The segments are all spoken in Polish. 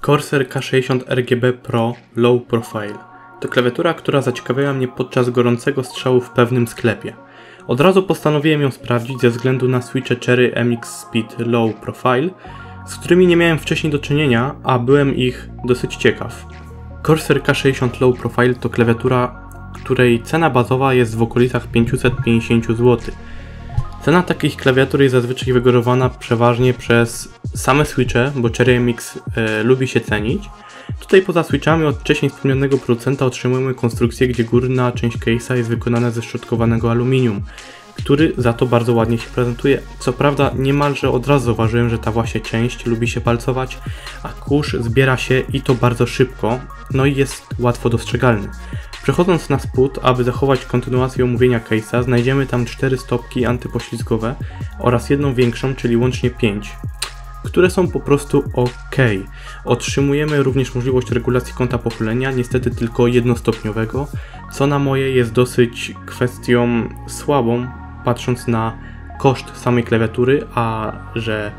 Corsair K60 RGB Pro Low Profile. To klawiatura, która zaciekawiła mnie podczas gorącego strzału w pewnym sklepie. Od razu postanowiłem ją sprawdzić ze względu na switche Cherry MX Speed Low Profile, z którymi nie miałem wcześniej do czynienia, a byłem ich dosyć ciekaw. Corsair K60 Low Profile to klawiatura, której cena bazowa jest w okolicach 550 zł. Cena takich klawiatur jest zazwyczaj wygórowana przeważnie przez same switche, bo Cherry MX lubi się cenić. Tutaj poza switchami od wcześniej wspomnianego producenta otrzymujemy konstrukcję, gdzie górna część case'a jest wykonana ze szczotkowanego aluminium, który za to bardzo ładnie się prezentuje. Co prawda niemalże od razu zauważyłem, że ta właśnie część lubi się palcować, a kurz zbiera się i to bardzo szybko, no i jest łatwo dostrzegalny. Przechodząc na spód, aby zachować kontynuację omówienia case'a, znajdziemy tam 4 stopki antypoślizgowe oraz jedną większą, czyli łącznie 5, które są po prostu ok. Otrzymujemy również możliwość regulacji kąta pochylenia, niestety tylko jednostopniowego, co na moje jest dosyć kwestią słabą, patrząc na koszt samej klawiatury, a że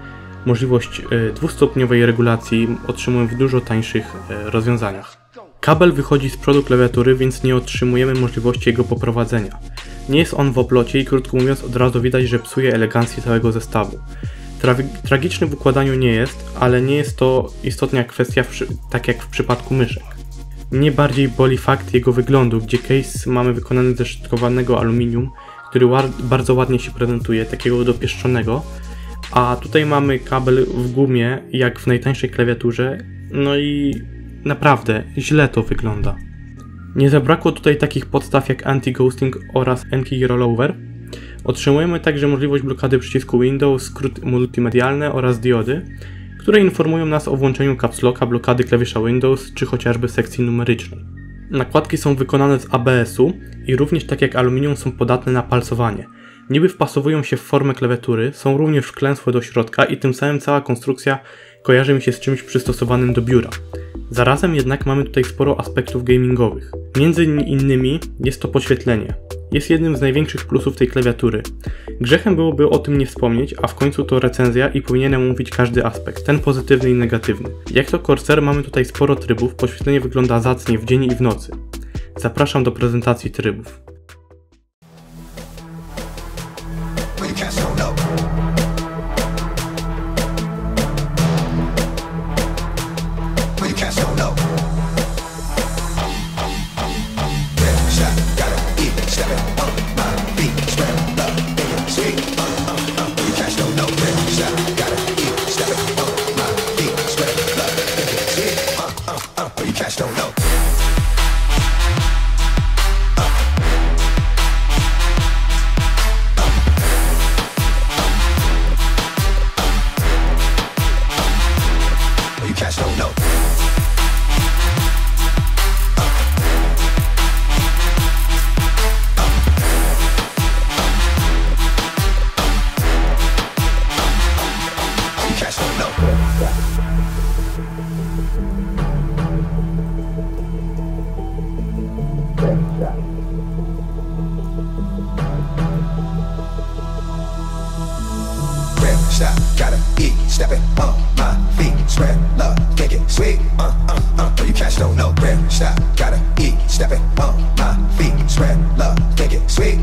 możliwość dwustopniowej regulacji otrzymuję w dużo tańszych rozwiązaniach. Kabel wychodzi z przodu klawiatury, więc nie otrzymujemy możliwości jego poprowadzenia. Nie jest on w oblocie i krótko mówiąc od razu widać, że psuje elegancję całego zestawu. Tragiczny w układaniu nie jest, ale nie jest to istotna kwestia tak jak w przypadku myszek. Mnie bardziej boli fakt jego wyglądu, gdzie case mamy wykonany ze szczotkowanego aluminium, który bardzo ładnie się prezentuje, takiego dopieszczonego, a tutaj mamy kabel w gumie, jak w najtańszej klawiaturze, no i naprawdę źle to wygląda. Nie zabrakło tutaj takich podstaw jak anti-ghosting oraz anti-rollover. Otrzymujemy także możliwość blokady przycisku Windows, skróty multimedialne oraz diody, które informują nas o włączeniu caps locka, blokady klawisza Windows czy chociażby sekcji numerycznej. Nakładki są wykonane z ABS-u i również tak jak aluminium są podatne na palcowanie. Niby wpasowują się w formę klawiatury, są również wklęsłe do środka i tym samym cała konstrukcja kojarzy mi się z czymś przystosowanym do biura. Zarazem jednak mamy tutaj sporo aspektów gamingowych. Między innymi jest to podświetlenie. Jest jednym z największych plusów tej klawiatury. Grzechem byłoby o tym nie wspomnieć, a w końcu to recenzja i powinienem mówić każdy aspekt, ten pozytywny i negatywny. Jak to Corsair mamy tutaj sporo trybów, podświetlenie wygląda zacnie w dzień i w nocy. Zapraszam do prezentacji trybów. Stop, gotta eat, stepping on my feet, spread love, make it sweet, you cats don't know. Stop, gotta eat, stepping on my feet, spread love, make it sweet,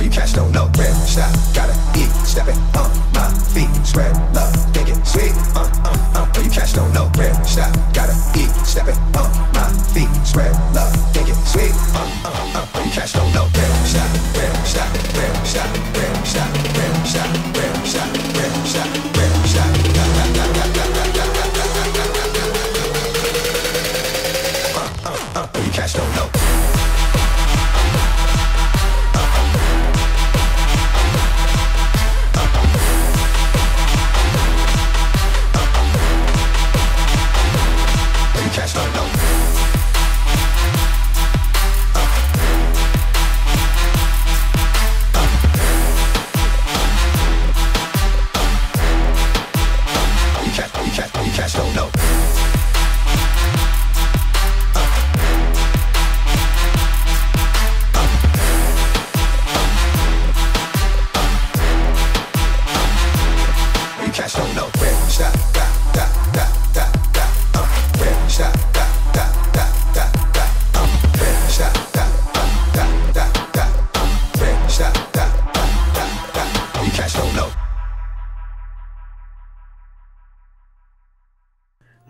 you cats don't know. Stop, gotta eat, stepping on my feet, spread love, make it sweet, you cats don't know. Stop, gotta eat, stepping on my feet, spread love, make it sweet, you cats don't know. Stop, stop, stop, stop, stop, stop, stop. You cats don't know. You cats don't know.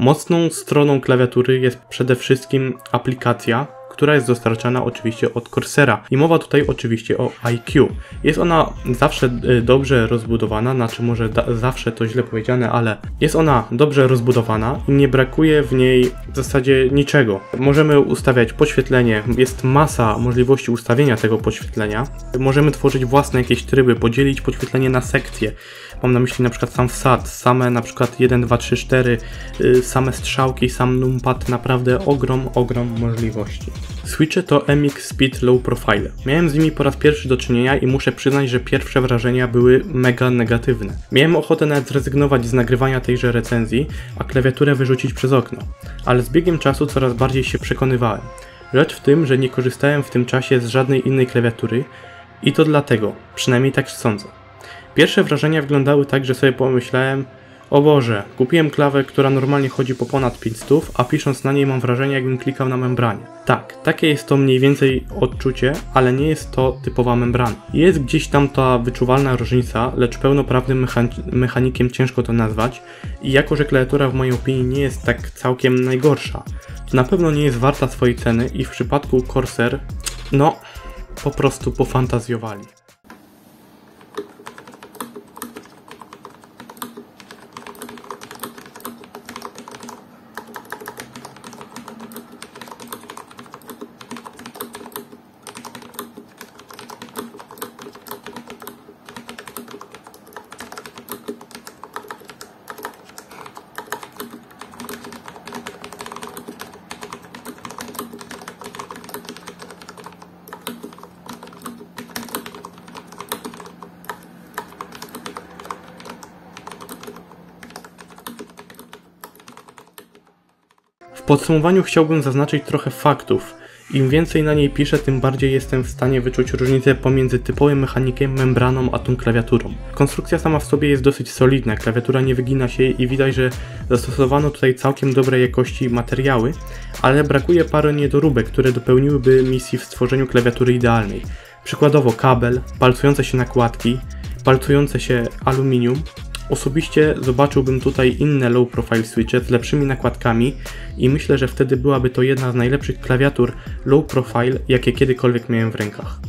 Mocną stroną klawiatury jest przede wszystkim aplikacja, która jest dostarczana oczywiście od Corsera. I mowa tutaj oczywiście o iCUE. Jest ona zawsze dobrze rozbudowana, znaczy może zawsze to źle powiedziane, ale jest ona dobrze rozbudowana i nie brakuje w niej w zasadzie niczego. Możemy ustawiać podświetlenie, jest masa możliwości ustawienia tego podświetlenia. Możemy tworzyć własne jakieś tryby, podzielić podświetlenie na sekcje. Mam na myśli na przykład sam wsad, same na przykład 1, 2, 3, 4, same strzałki, sam numpad, naprawdę ogrom możliwości. Switche to MX Speed Low Profile. Miałem z nimi po raz pierwszy do czynienia i muszę przyznać, że pierwsze wrażenia były mega negatywne. Miałem ochotę nawet zrezygnować z nagrywania tejże recenzji, a klawiaturę wyrzucić przez okno. Ale z biegiem czasu coraz bardziej się przekonywałem. Rzecz w tym, że nie korzystałem w tym czasie z żadnej innej klawiatury i to dlatego, przynajmniej tak sądzę. Pierwsze wrażenia wyglądały tak, że sobie pomyślałem: o Boże, kupiłem klawę, która normalnie chodzi po ponad 500, a pisząc na niej mam wrażenie, jakbym klikał na membranie. Tak, takie jest to mniej więcej odczucie, ale nie jest to typowa membrana. Jest gdzieś tam ta wyczuwalna różnica, lecz pełnoprawnym mechanikiem ciężko to nazwać i jako, że klawiatura w mojej opinii nie jest tak całkiem najgorsza, to na pewno nie jest warta swojej ceny i w przypadku Corsair, no, po prostu pofantazjowali. W podsumowaniu chciałbym zaznaczyć trochę faktów. Im więcej na niej piszę, tym bardziej jestem w stanie wyczuć różnicę pomiędzy typowym mechanikiem, membraną, a tą klawiaturą. Konstrukcja sama w sobie jest dosyć solidna, klawiatura nie wygina się i widać, że zastosowano tutaj całkiem dobrej jakości materiały, ale brakuje parę niedoróbek, które dopełniłyby misji w stworzeniu klawiatury idealnej. Przykładowo kabel, palcujące się nakładki, palcujące się aluminium. Osobiście zobaczyłbym tutaj inne low profile switche z lepszymi nakładkami i myślę, że wtedy byłaby to jedna z najlepszych klawiatur low profile, jakie kiedykolwiek miałem w rękach.